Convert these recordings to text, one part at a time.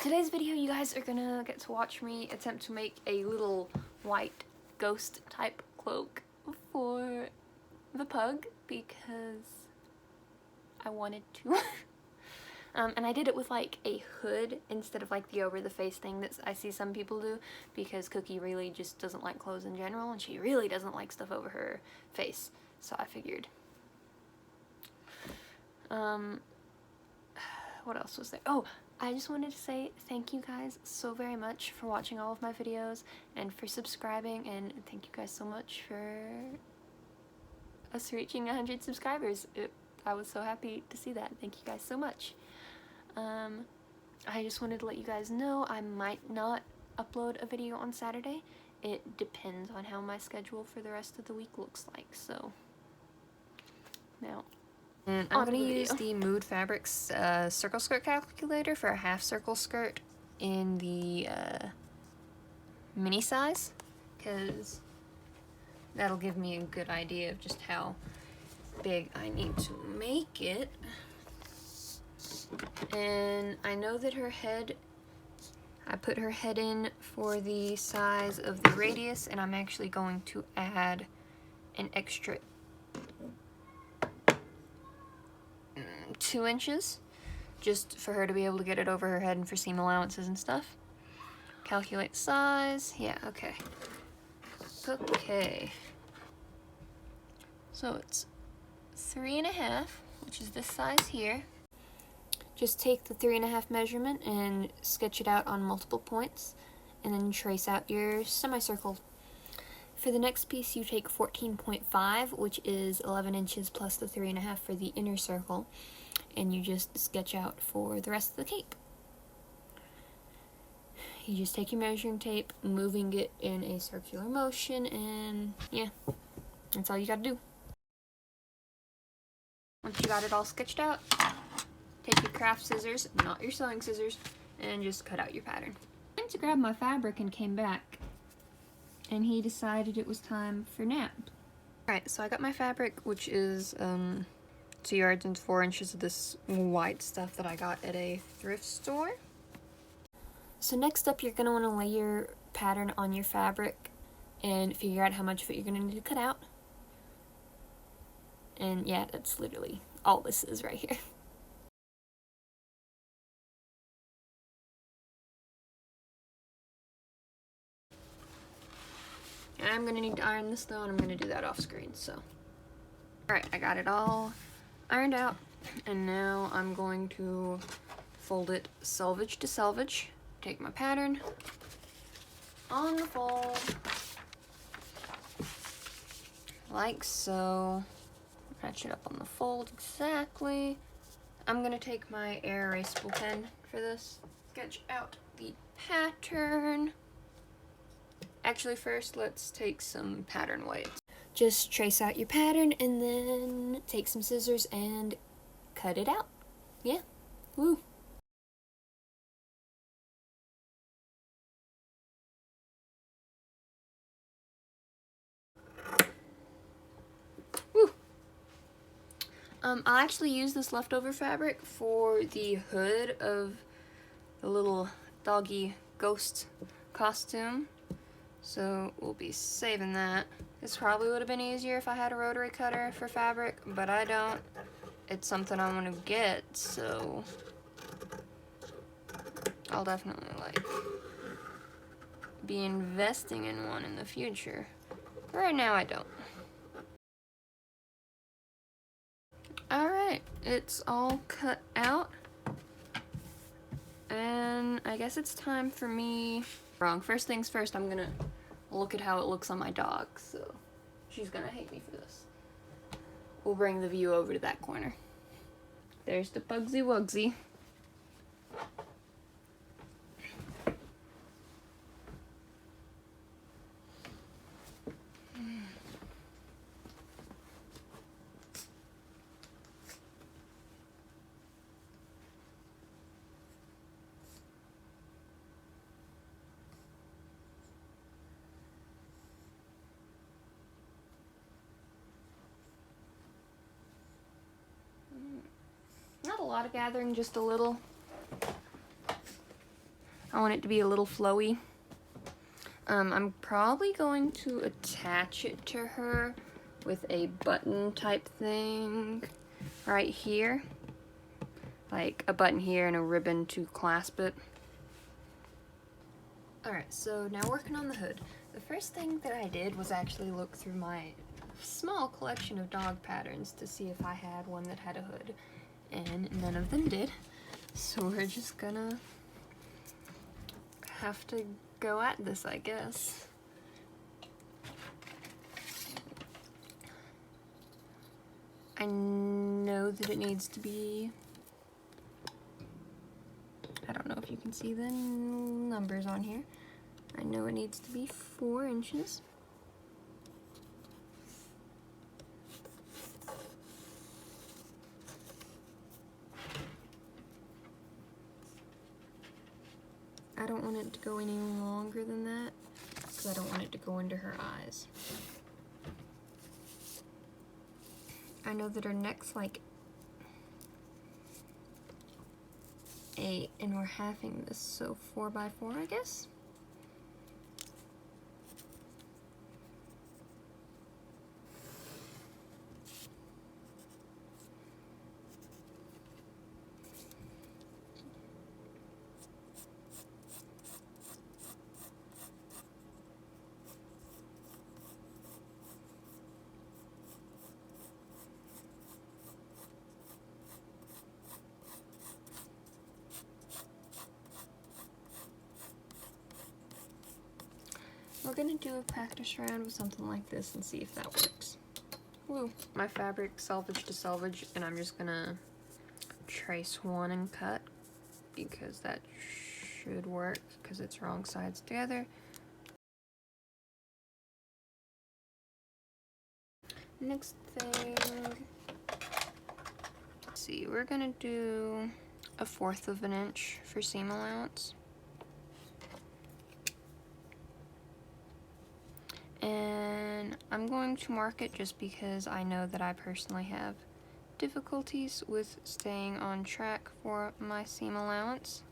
today's video, you guys are gonna get to watch me attempt to make a little white ghost type cloak for the pug because I wanted to. And I did it with like a hood instead of like the over the face thing that I see some people do, because Cookie really just doesn't like clothes in general and she really doesn't like stuff over her face. So I figured. What else was there? Oh, I just wanted to say thank you guys so very much for watching all of my videos and for subscribing, and thank you guys so much for us reaching 100 subscribers. I was so happy to see that. Thank you guys so much. I just wanted to let you guys know I might not upload a video on Saturday. It depends on how my schedule for the rest of the week looks like, so now and I'm going to use the Mood Fabrics circle skirt calculator for a half circle skirt in the mini size, because that'll give me a good idea of just how big I need to make it. And I know that her head, I put her head in for the size of the radius, and I'm actually going to add an extra 2 inches just for her to be able to get it over her head and for seam allowances and stuff. Calculate size. Yeah, okay. Okay. So it's 3.5, which is this size here. Just take the 3.5 measurement and sketch it out on multiple points, and then trace out your semicircle. For the next piece, you take 14.5, which is 11 inches plus the 3.5 for the inner circle, and you just sketch out for the rest of the cape. You just take your measuring tape, moving it in a circular motion, and yeah, that's all you gotta do. Once you got it all sketched out, take your craft scissors, not your sewing scissors, and just cut out your pattern. I went to grab my fabric and came back, and he decided it was time for nap. Alright, so I got my fabric, which is 2 yards and 4 inches of this white stuff that I got at a thrift store. So next up, you're going to want to lay your pattern on your fabric and figure out how much of it you're going to need to cut out. And yeah, that's literally all this is right here. And I'm going to need to iron this though, and I'm going to do that off screen, so. Alright, I got it all ironed out, and now I'm going to fold it selvage to selvage. Take my pattern on the fold, like so. Match it up on the fold exactly. I'm going to take my air erasable pen for this. Sketch out the pattern. Actually, first let's take some pattern weights. Just trace out your pattern and then take some scissors and cut it out. Yeah, woo. Woo. I'll actually use this leftover fabric for the hood of the little doggy ghost costume. So we'll be saving that. This probably would have been easier if I had a rotary cutter for fabric, but I don't. It's something I'm gonna get, so I'll definitely like be investing in one in the future. But right now I don't. Alright, it's all cut out. And I guess it's time for me. Wrong. First things first, I'm gonna look at how it looks on my dog, so she's gonna hate me for this. We'll bring the view over to that corner. There's the Pugsy Wugsy. Not a lot of gathering, just a little. I want it to be a little flowy. I'm probably going to attach it to her with a button type thing right here. Like a button here and a ribbon to clasp it. Alright, so now working on the hood. The first thing that I did was actually look through my small collection of dog patterns to see if I had one that had a hood. And none of them did. So we're just gonna have to go at this, I guess. I know that it needs to be, I don't know if you can see the numbers on here. I know it needs to be 4 inches. I don't want it to go any longer than that because I don't want it to go into her eyes. I know that her neck's like 8 and we're halving this, so 4 by 4, I guess. We're gonna do a practice round with something like this and see if that works. Woo. My fabric salvage to salvage, and I'm just gonna trace one and cut because that should work because it's wrong sides together. Next thing, let's see, we're gonna do 1/4 of an inch for seam allowance. And I'm going to mark it just because I know that I personally have difficulties with staying on track for my seam allowance.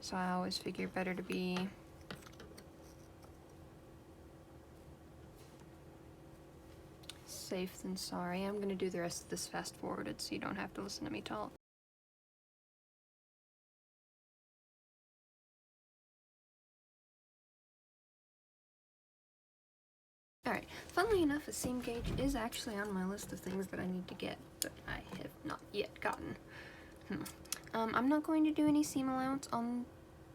So I always figure better to be safe than sorry. I'm gonna do the rest of this fast forwarded so you don't have to listen to me talk. Alright, funnily enough, a seam gauge is actually on my list of things that I need to get, but I have not yet gotten. I'm not going to do any seam allowance on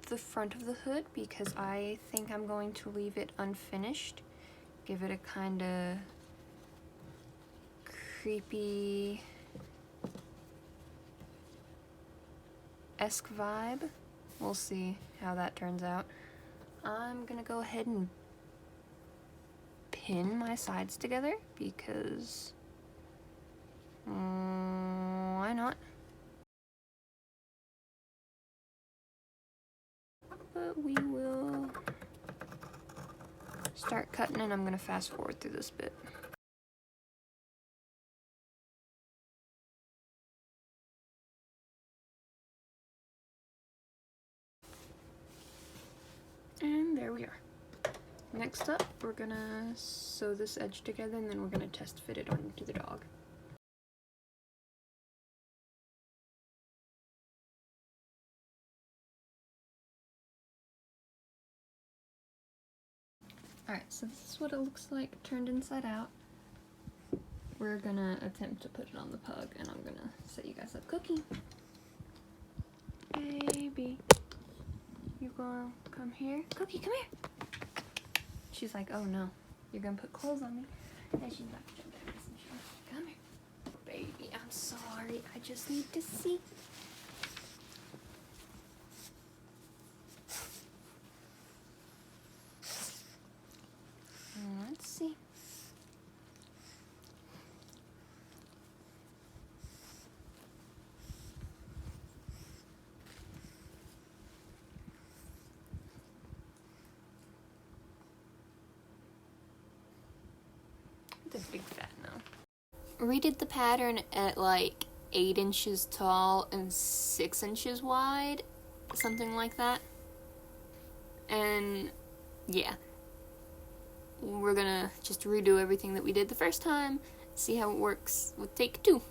the front of the hood because I think I'm going to leave it unfinished. Give it a kind of creepy-esque vibe. We'll see how that turns out. I'm gonna go ahead and pin my sides together because why not? But we will start cutting, and I'm gonna fast forward through this bit. And there we are. Next up, we're gonna sew this edge together and then we're gonna test fit it onto the dog. Alright, so this is what it looks like turned inside out. We're gonna attempt to put it on the pug, and I'm gonna set you guys up. Cookie! Baby, you gonna come here? Cookie, come here! She's like, oh no, you're gonna put clothes on me. And she's like, come here. Baby, I'm sorry, I just need to see. Let's see. It's a big fat no. Redid the pattern at like 8 inches tall and 6 inches wide, something like that. And yeah, we're gonna just redo everything that we did the first time, see how it works with take 2.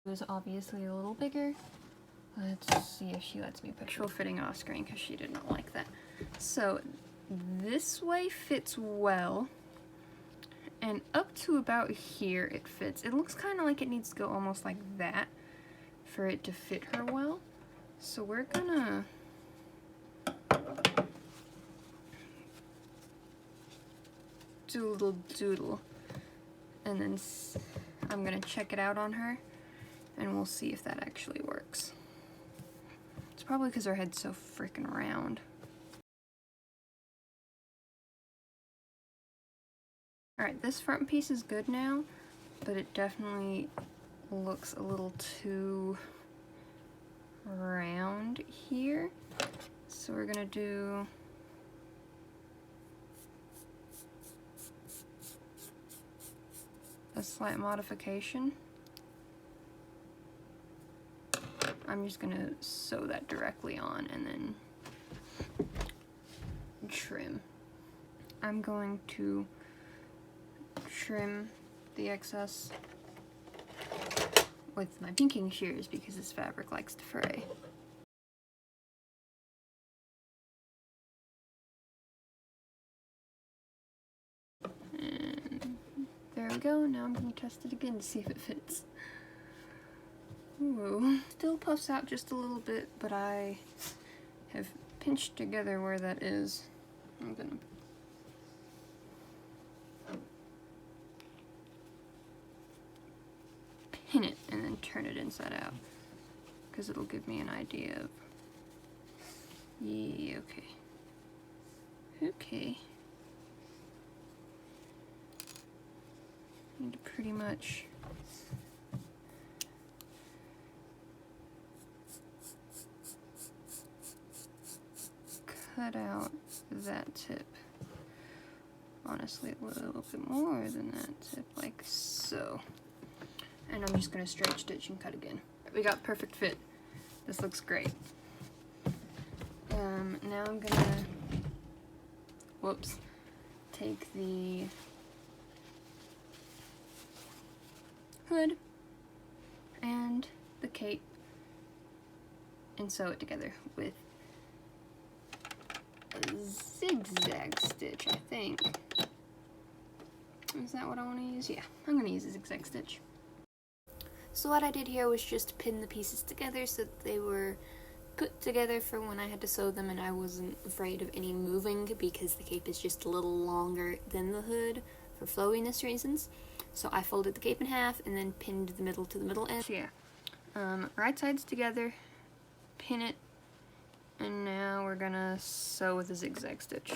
It was obviously a little bigger. Let's see if she lets me picture fitting off screen because she did not like that. So this way fits well, and up to about here it fits. It looks kind of like it needs to go almost like that for it to fit her well. So we're gonna do a little doodle, and then I'm gonna check it out on her, and we'll see if that actually works. It's probably because her head's so freaking round. Alright, this front piece is good now, but it definitely looks a little too round here. So we're gonna do a slight modification. I'm just gonna sew that directly on and then trim. I'm going to trim the excess with my pinking shears because this fabric likes to fray. And there we go. Now I'm going to test it again to see if it fits. Ooh, still puffs out just a little bit, but I have pinched together where that is. I'm gonna pin it and then turn it inside out because it'll give me an idea of, yeah, okay. Need to pretty much cut out that tip. Honestly, a little bit more than that tip, like so. And I'm just gonna straight stitch and cut again. We got perfect fit. This looks great. Now I'm gonna, take the hood and the cape and sew it together with a zigzag stitch, I think. Is that what I want to use? Yeah, I'm going to use a zigzag stitch. So what I did here was just pin the pieces together so that they were put together for when I had to sew them, and I wasn't afraid of any moving because the cape is just a little longer than the hood for flowiness reasons. So I folded the cape in half and then pinned the middle to the middle end. So yeah, right sides together, pin it, and now we're gonna sew with a zigzag stitch.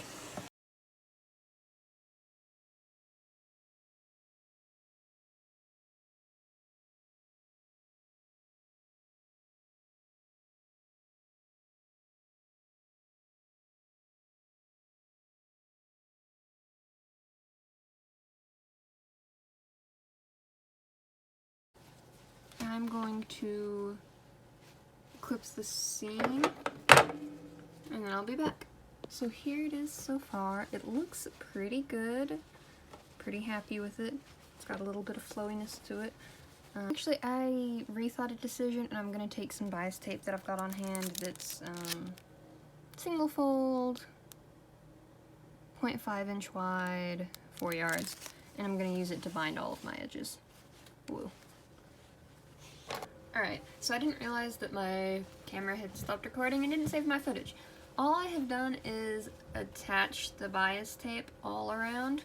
I'm going to clip the seam, and then I'll be back. So here it is so far. It looks pretty good. Pretty happy with it. It's got a little bit of flowiness to it. Actually, I rethought a decision, and I'm going to take some bias tape that I've got on hand that's single fold, 0.5 inch wide, 4 yards, and I'm going to use it to bind all of my edges. Woo. Alright, so I didn't realize that my camera had stopped recording and didn't save my footage. All I have done is attach the bias tape all around.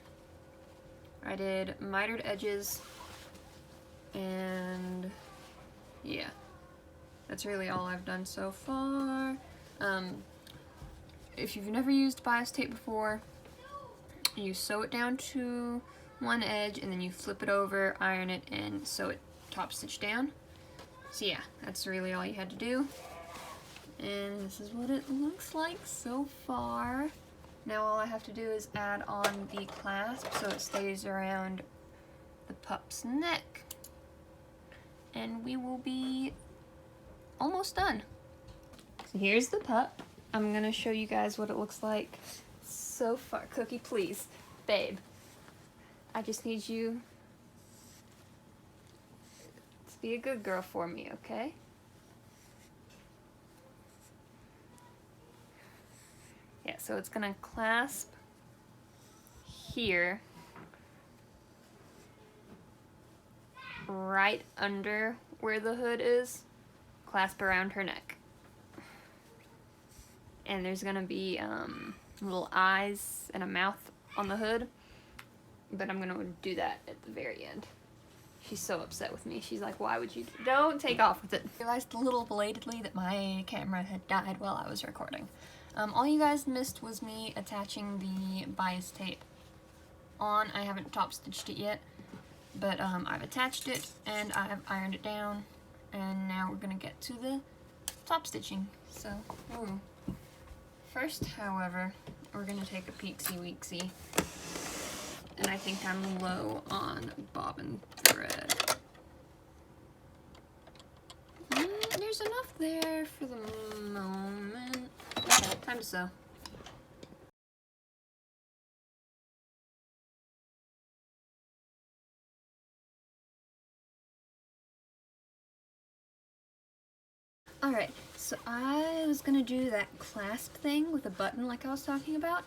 I did mitered edges, and yeah. That's really all I've done so far. If you've never used bias tape before, you sew it down to one edge and then you flip it over, iron it, and sew it top stitch down. So yeah, that's really all you had to do. And this is what it looks like so far. Now all I have to do is add on the clasp so it stays around the pup's neck. And we will be almost done. So here's the pup. I'm gonna show you guys what it looks like so far. Cookie, please. Babe. I just need you to be a good girl for me, okay? Yeah, so it's gonna clasp here, right under where the hood is, clasp around her neck. And there's gonna be little eyes and a mouth on the hood, but I'm gonna do that at the very end. She's so upset with me. She's like, why would you don't take off with it. I realized a little belatedly that my camera had died while I was recording. All you guys missed was me attaching the bias tape on. I haven't top stitched it yet, but I've attached it and I've ironed it down, and now we're gonna get to the top stitching. So, ooh. First, however, we're gonna take a peeksy-weeksy, and I think I'm low on bobbin thread. There's enough there for the moment. Okay, time to sew. Alright, so I was gonna do that clasp thing with a button like I was talking about,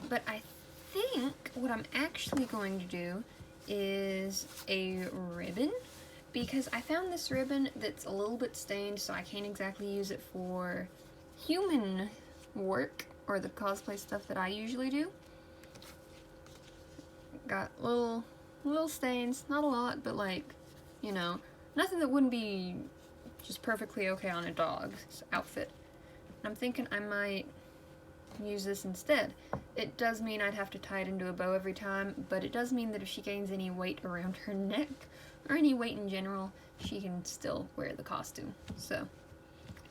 but I think what I'm actually going to do is a ribbon, because I found this ribbon that's a little bit stained, so I can't exactly use it for human work or the cosplay stuff that I usually do. Got little stains, not a lot, but like, you know, nothing that wouldn't be just perfectly okay on a dog's outfit. And I'm thinking I might use this instead. It does mean I'd have to tie it into a bow every time, but it does mean that if she gains any weight around her neck, or any weight in general, she can still wear the costume. So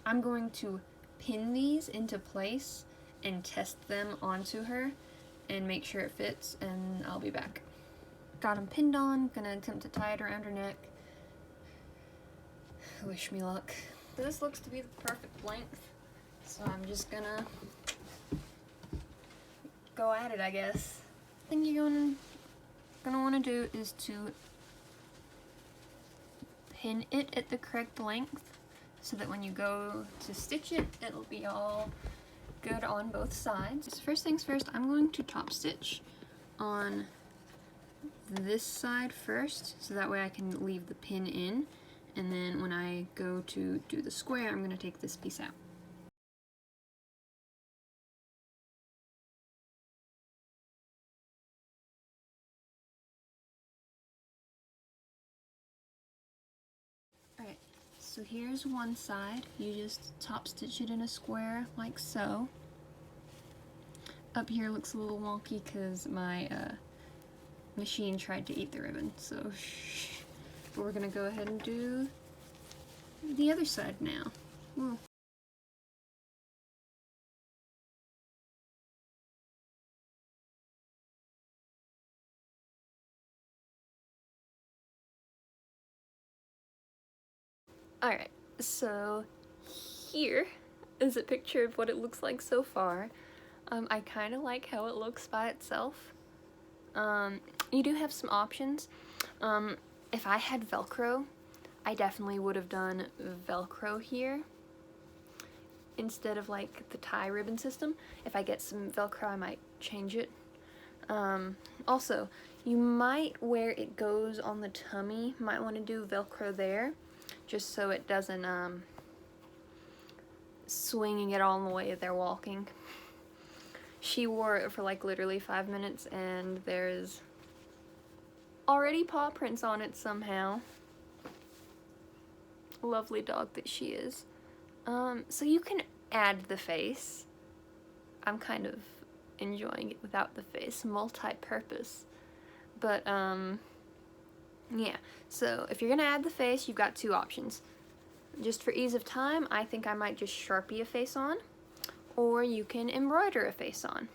I'm going to pin these into place and test them onto her and make sure it fits, and I'll be back. Got them pinned on, gonna attempt to tie it around her neck. Wish me luck. This looks to be the perfect length, so I'm just gonna go at it, I guess. The thing you're gonna want to do is to pin it at the correct length so that when you go to stitch it, it'll be all good on both sides. So first things first, I'm going to top stitch on this side first, so that way I can leave the pin in, and then when I go to do the square, I'm going to take this piece out. Alright, so here's one side. You just top stitch it in a square like so. Up here looks a little wonky because my machine tried to eat the ribbon, so shh. But we're gonna go ahead and do the other side now. Whoa. Alright, so here is a picture of what it looks like so far. I kind of like how it looks by itself. You do have some options. If I had Velcro, I definitely would have done Velcro here instead of like the tie ribbon system. If I get some Velcro, I might change it. Also, you might, where it goes on the tummy, might want to do Velcro there, just so it doesn't swinging it all in the way they're walking. She wore it for like literally 5 minutes and there's already paw prints on it somehow. lovely dog that she is. So you can add the face. I'm kind of enjoying it without the face, multi-purpose. But, yeah. So if you're gonna add the face, you've got two options. Just for ease of time, I think I might just Sharpie a face on, or you can embroider a face on.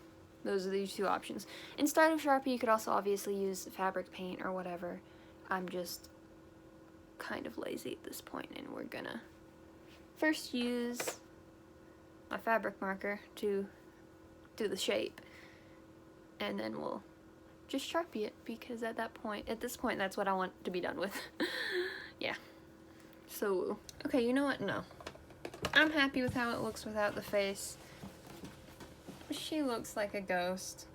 Those are the two options. Instead of Sharpie, you could also obviously use fabric paint or whatever. I'm just kind of lazy at this point, and we're gonna first use my fabric marker to do the shape, and then we'll just Sharpie it, because at this point, that's what I want to be done with. Yeah. So, okay, you know what? No. I'm happy with how it looks without the face. She looks like a ghost.